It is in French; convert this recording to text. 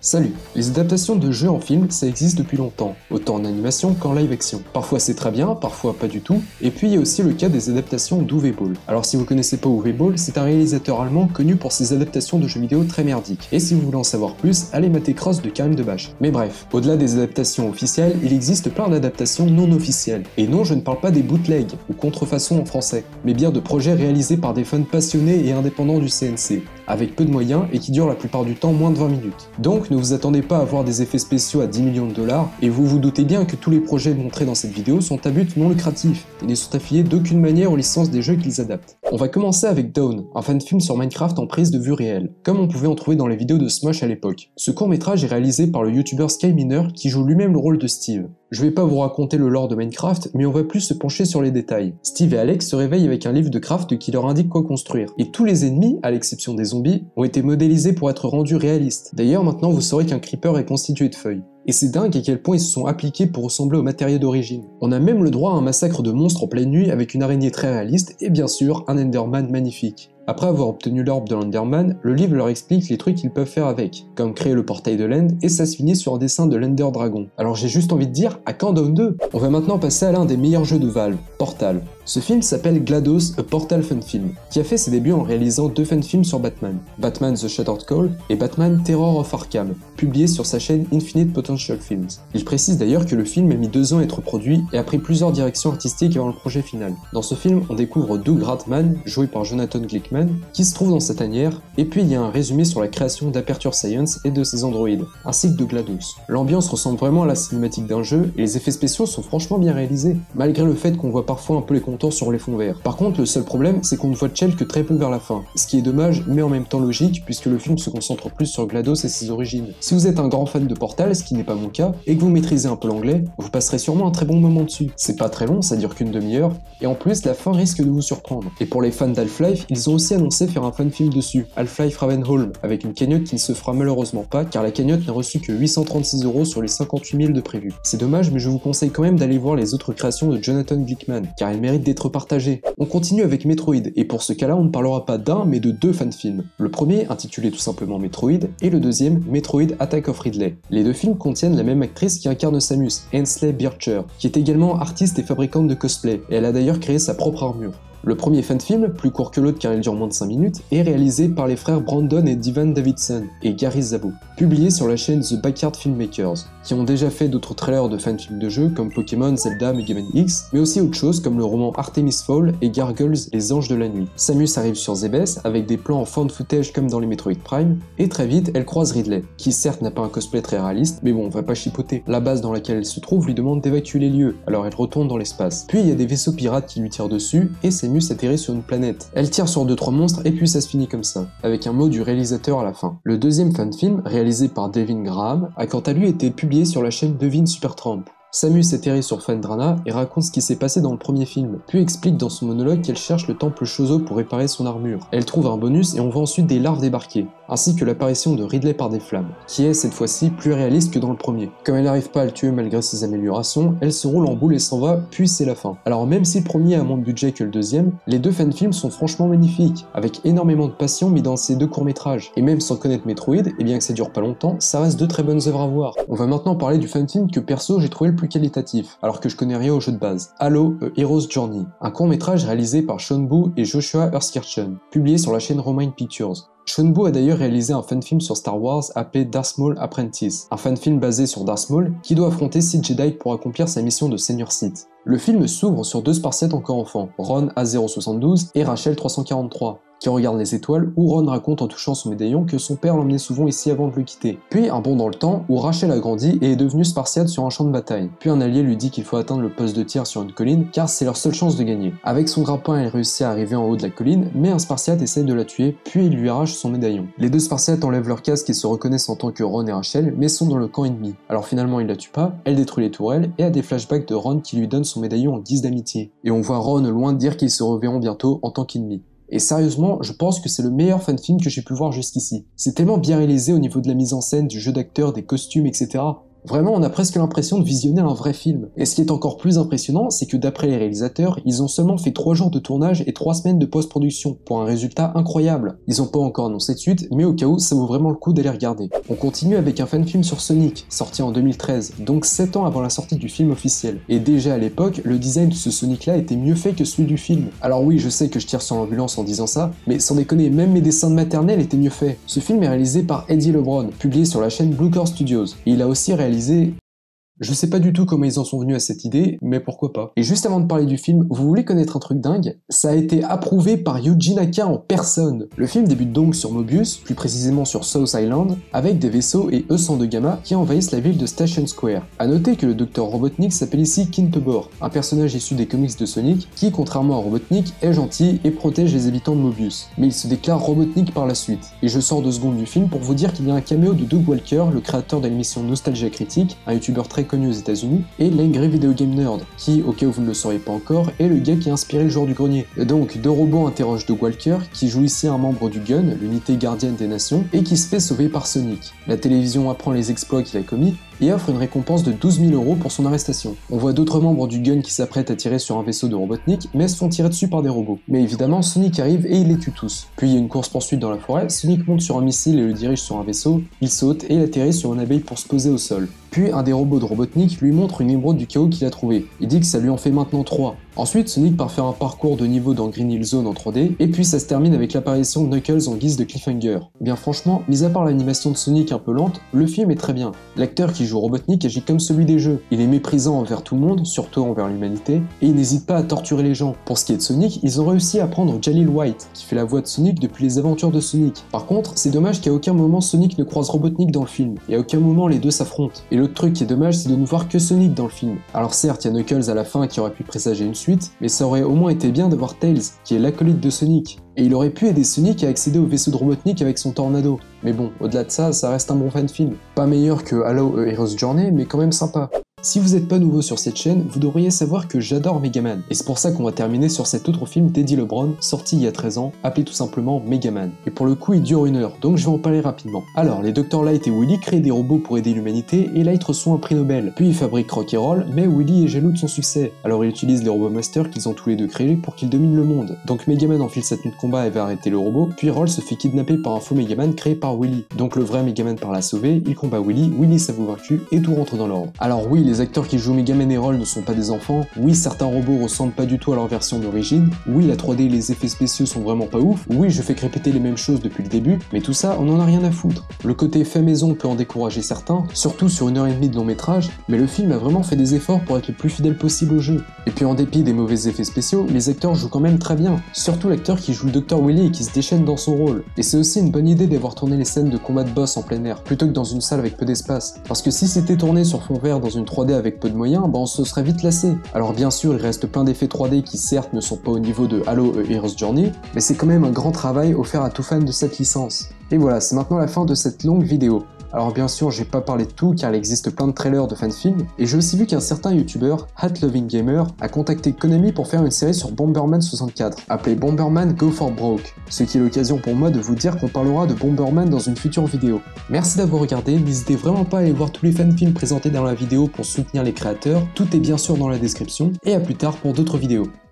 Salut! Les adaptations de jeux en film, ça existe depuis longtemps, autant en animation qu'en live action. Parfois c'est très bien, parfois pas du tout, et puis il y a aussi le cas des adaptations d'Uwe Boll. Alors si vous connaissez pas Uwe Boll, c'est un réalisateur allemand connu pour ses adaptations de jeux vidéo très merdiques. Et si vous voulez en savoir plus, allez mater Cross de Karim Debache. Mais bref, au-delà des adaptations officielles, il existe plein d'adaptations non officielles. Et non, je ne parle pas des bootlegs, ou contrefaçons en français, mais bien de projets réalisés par des fans passionnés et indépendants du CNC, avec peu de moyens et qui durent la plupart du temps moins de 20 minutes. Donc ne vous attendez pas à voir des effets spéciaux à 10 millions de dollars, et vous vous doutez bien que tous les projets montrés dans cette vidéo sont à but non lucratif, et ne sont affiliés d'aucune manière aux licences des jeux qu'ils adaptent. On va commencer avec Dawn, un fan-film sur Minecraft en prise de vue réelle, comme on pouvait en trouver dans les vidéos de Smosh à l'époque. Ce court-métrage est réalisé par le youtubeur Skyminer qui joue lui-même le rôle de Steve. Je vais pas vous raconter le lore de Minecraft, mais on va plus se pencher sur les détails. Steve et Alex se réveillent avec un livre de craft qui leur indique quoi construire. Et tous les ennemis, à l'exception des zombies, ont été modélisés pour être rendus réalistes. D'ailleurs, maintenant vous saurez qu'un creeper est constitué de feuilles. Et c'est dingue à quel point ils se sont appliqués pour ressembler au matériau d'origine. On a même le droit à un massacre de monstres en pleine nuit avec une araignée très réaliste et bien sûr un Enderman magnifique. Après avoir obtenu l'orbe de l'Enderman, le livre leur explique les trucs qu'ils peuvent faire avec, comme créer le portail de l'End, et ça se finit sur un dessin de l'Ender Dragon. Alors j'ai juste envie de dire, à quand Dawn 2 ? On va maintenant passer à l'un des meilleurs jeux de Valve, Portal. Ce film s'appelle GLaDOS, A Portal Fun Film, qui a fait ses débuts en réalisant deux fun films sur Batman, Batman The Shattered Call et Batman Terror of Arkham, publiés sur sa chaîne Infinite Potential Films. Il précise d'ailleurs que le film a mis 2 ans à être produit et a pris plusieurs directions artistiques avant le projet final. Dans ce film, on découvre Doug Ratman, joué par Jonathan Glickman, qui se trouve dans sa tanière, et puis il y a un résumé sur la création d'Aperture Science et de ses androïdes, ainsi que de GLaDOS. L'ambiance ressemble vraiment à la cinématique d'un jeu, et les effets spéciaux sont franchement bien réalisés, malgré le fait qu'on voit parfois un peu les contours sur les fonds verts. Par contre, le seul problème, c'est qu'on ne voit Chell que très peu vers la fin, ce qui est dommage, mais en même temps logique, puisque le film se concentre plus sur GLaDOS et ses origines. Si vous êtes un grand fan de Portal, ce qui n'est pas mon cas, et que vous maîtrisez un peu l'anglais, vous passerez sûrement un très bon moment dessus. C'est pas très long, ça dure qu'une demi-heure, et en plus, la fin risque de vous surprendre. Et pour les fans d'Half-Life, ils ont aussi annoncé faire un fan film dessus, Half-Life Ravenholm, avec une cagnotte qui ne se fera malheureusement pas, car la cagnotte n'a reçu que 836 € sur les 58 000 de prévus. C'est dommage, mais je vous conseille quand même d'aller voir les autres créations de Jonathan Glickman, car elles méritent d'être partagées. On continue avec Metroid, et pour ce cas-là, on ne parlera pas d'un, mais de 2 fan-films. Le premier, intitulé tout simplement Metroid, et le deuxième, Metroid Attack of Ridley. Les deux films contiennent la même actrice qui incarne Samus, Ainsley Bircher, qui est également artiste et fabricante de cosplay, et elle a d'ailleurs créé sa propre armure. Le premier fan-film, plus court que l'autre car il dure moins de 5 minutes, est réalisé par les frères Brandon et Divan Davidson et Gary Zabo, publié sur la chaîne The Backyard Filmmakers, qui ont déjà fait d'autres trailers de fan-films de jeux comme Pokémon, Zelda, Mega Man X, mais aussi autre chose comme le roman Artemis Fowl et Gargoyles, les anges de la nuit. Samus arrive sur Zebes avec des plans en found footage comme dans les Metroid Prime, et très vite elle croise Ridley, qui certes n'a pas un cosplay très réaliste, mais bon on va pas chipoter. La base dans laquelle elle se trouve lui demande d'évacuer les lieux, alors elle retourne dans l'espace. Puis il y a des vaisseaux pirates qui lui tirent dessus, et Samus atterrit sur une planète. Elle tire sur 2-3 monstres et puis ça se finit comme ça, avec un mot du réalisateur à la fin. Le deuxième fan-film, réalisé par Devin Graham, a quant à lui été publié sur la chaîne Devin Supertramp. Samus atterrit sur Phendrana et raconte ce qui s'est passé dans le premier film, puis explique dans son monologue qu'elle cherche le temple Chozo pour réparer son armure. Elle trouve un bonus et on voit ensuite des larves débarquer, ainsi que l'apparition de Ridley par des flammes, qui est cette fois-ci plus réaliste que dans le premier. Comme elle n'arrive pas à le tuer malgré ses améliorations, elle se roule en boule et s'en va, puis c'est la fin. Alors même si le premier a moins de budget que le deuxième, les deux fan-films sont franchement magnifiques, avec énormément de passion mis dans ces deux courts-métrages. Et même sans connaître Metroid, et bien que ça dure pas longtemps, ça reste de très bonnes œuvres à voir. On va maintenant parler du fan-film que perso j'ai trouvé le plus qualitatif, alors que je connais rien au jeu de base. Halo, A Hero's Journey, un court-métrage réalisé par Sean Boo et Joshua Erskirchen, publié sur la chaîne Romine Pictures. Sean Boo a d'ailleurs réalisé un fan-film sur Star Wars appelé Darth Maul Apprentice, un fan-film basé sur Darth Maul qui doit affronter Sith Jedi pour accomplir sa mission de Seigneur Sith. Le film s'ouvre sur 2 Spartiates encore enfants, Ron A072 et Rachel 343, qui regardent les étoiles, où Ron raconte en touchant son médaillon que son père l'emmenait souvent ici avant de le quitter. Puis un bond dans le temps, où Rachel a grandi et est devenue Spartiate sur un champ de bataille. Puis un allié lui dit qu'il faut atteindre le poste de tir sur une colline, car c'est leur seule chance de gagner. Avec son grappin, elle réussit à arriver en haut de la colline, mais un Spartiate essaye de la tuer, puis il lui arrache son médaillon. Les 2 Spartiates enlèvent leur casque et se reconnaissent en tant que Ron et Rachel, mais sont dans le camp ennemi. Alors finalement il la tue pas, elle détruit les tourelles, et a des flashbacks de Ron qui lui donne son médaillon en guise d'amitié. Et on voit Ron loin de dire qu'ils se reverront bientôt en tant qu'ennemis. Et sérieusement, je pense que c'est le meilleur fan-film que j'ai pu voir jusqu'ici. C'est tellement bien réalisé au niveau de la mise en scène, du jeu d'acteurs, des costumes, etc. Vraiment, on a presque l'impression de visionner un vrai film. Et ce qui est encore plus impressionnant, c'est que d'après les réalisateurs, ils ont seulement fait 3 jours de tournage et 3 semaines de post-production, pour un résultat incroyable. Ils ont pas encore annoncé de suite, mais au cas où, ça vaut vraiment le coup d'aller regarder. On continue avec un fan film sur Sonic, sorti en 2013, donc 7 ans avant la sortie du film officiel. Et déjà à l'époque, le design de ce Sonic-là était mieux fait que celui du film. Alors oui, je sais que je tire sur l'ambulance en disant ça, mais sans déconner, même mes dessins de maternelle étaient mieux faits. Ce film est réalisé par Eddie LeBron, publié sur la chaîne Blue Core Studios, et il a aussi réalisé. Je sais pas du tout comment ils en sont venus à cette idée, mais pourquoi pas. Et juste avant de parler du film, vous voulez connaître un truc dingue? Ça a été approuvé par Yuji Naka en personne. Le film débute donc sur Mobius, plus précisément sur South Island, avec des vaisseaux et E-102 Gamma qui envahissent la ville de Station Square. A noter que le Dr Robotnik s'appelle ici Kintobor, un personnage issu des comics de Sonic qui, contrairement à Robotnik, est gentil et protège les habitants de Mobius. Mais il se déclare Robotnik par la suite. Et je sors 2 secondes du film pour vous dire qu'il y a un caméo de Doug Walker, le créateur de l'émission Nostalgia Critique, un youtubeur très connu aux États-Unis, et l'Angry Video Game Nerd, qui, au cas où vous ne le sauriez pas encore, est le gars qui a inspiré le joueur du grenier. Et donc, 2 robots interrogent Doug Walker, qui joue ici un membre du GUN, l'unité gardienne des nations, et qui se fait sauver par Sonic. La télévision apprend les exploits qu'il a commis, et offre une récompense de 12 000 € pour son arrestation. On voit d'autres membres du GUN qui s'apprêtent à tirer sur un vaisseau de Robotnik, mais se font tirer dessus par des robots. Mais évidemment, Sonic arrive et il les tue tous. Puis il y a une course-poursuite dans la forêt, Sonic monte sur un missile et le dirige sur un vaisseau, il saute et atterrit sur une abeille pour se poser au sol. Puis un des robots de Robotnik lui montre une émeraude du chaos qu'il a trouvée. Il dit que ça lui en fait maintenant 3. Ensuite, Sonic part faire un parcours de niveau dans Green Hill Zone en 3D, et puis ça se termine avec l'apparition de Knuckles en guise de cliffhanger. Bien franchement, mis à part l'animation de Sonic un peu lente, le film est très bien. L'acteur qui joue Robotnik agit comme celui des jeux. Il est méprisant envers tout le monde, surtout envers l'humanité, et il n'hésite pas à torturer les gens. Pour ce qui est de Sonic, ils ont réussi à prendre Jalil White, qui fait la voix de Sonic depuis les aventures de Sonic. Par contre, c'est dommage qu'à aucun moment Sonic ne croise Robotnik dans le film, et à aucun moment les deux s'affrontent. Et l'autre truc qui est dommage, c'est de ne voir que Sonic dans le film. Alors certes, il y a Knuckles à la fin qui aurait pu présager une suite, mais ça aurait au moins été bien d'avoir Tails, qui est l'acolyte de Sonic. Et il aurait pu aider Sonic à accéder au vaisseau de Robotnik avec son tornado. Mais bon, au-delà de ça, ça reste un bon fan film. Pas meilleur que Halo A Hero's Journey, mais quand même sympa. Si vous n'êtes pas nouveau sur cette chaîne, vous devriez savoir que j'adore Megaman, et c'est pour ça qu'on va terminer sur cet autre film d'Eddie LeBron, sorti il y a 13 ans, appelé tout simplement Megaman. Et pour le coup, il dure 1 heure, donc je vais en parler rapidement. Alors, les Dr Light et Willy créent des robots pour aider l'humanité, et Light reçoit un prix Nobel. Puis ils fabriquent Rock'n'Roll, mais Willy est jaloux de son succès, alors il utilise les robots Master qu'ils ont tous les deux créés pour qu'ils dominent le monde. Donc Megaman enfile sa tenue de combat et va arrêter le robot, puis Roll se fait kidnapper par un faux Megaman créé par Willy. Donc le vrai Megaman part la sauver, il combat Willy, Willy s'avoue vaincu, et tout rentre dans l'ordre. Alors oui, les acteurs qui jouent Megaman et Roll ne sont pas des enfants, oui certains robots ressemblent pas du tout à leur version d'origine, oui la 3D et les effets spéciaux sont vraiment pas ouf, oui je fais que répéter les mêmes choses depuis le début, mais tout ça on en a rien à foutre. Le côté fait maison peut en décourager certains, surtout sur 1h30 de long métrage, mais le film a vraiment fait des efforts pour être le plus fidèle possible au jeu. Et puis en dépit des mauvais effets spéciaux, les acteurs jouent quand même très bien, surtout l'acteur qui joue le Dr Willy et qui se déchaîne dans son rôle. Et c'est aussi une bonne idée d'avoir tourné les scènes de combat de boss en plein air, plutôt que dans une salle avec peu d'espace, parce que si c'était tourné sur fond vert dans une 3D avec peu de moyens, on se serait vite lassé. Alors bien sûr, il reste plein d'effets 3D qui certes ne sont pas au niveau de Halo A Hero's Journey, mais c'est quand même un grand travail offert à tout fan de cette licence. Et voilà, c'est maintenant la fin de cette longue vidéo. Alors bien sûr, j'ai pas parlé de tout car il existe plein de trailers de fanfilms, et j'ai aussi vu qu'un certain youtubeur, Hat Loving Gamer, a contacté Konami pour faire une série sur Bomberman 64, appelée Bomberman Go for Broke, ce qui est l'occasion pour moi de vous dire qu'on parlera de Bomberman dans une future vidéo. Merci d'avoir regardé, n'hésitez vraiment pas à aller voir tous les fanfilms présentés dans la vidéo pour soutenir les créateurs, tout est bien sûr dans la description, et à plus tard pour d'autres vidéos.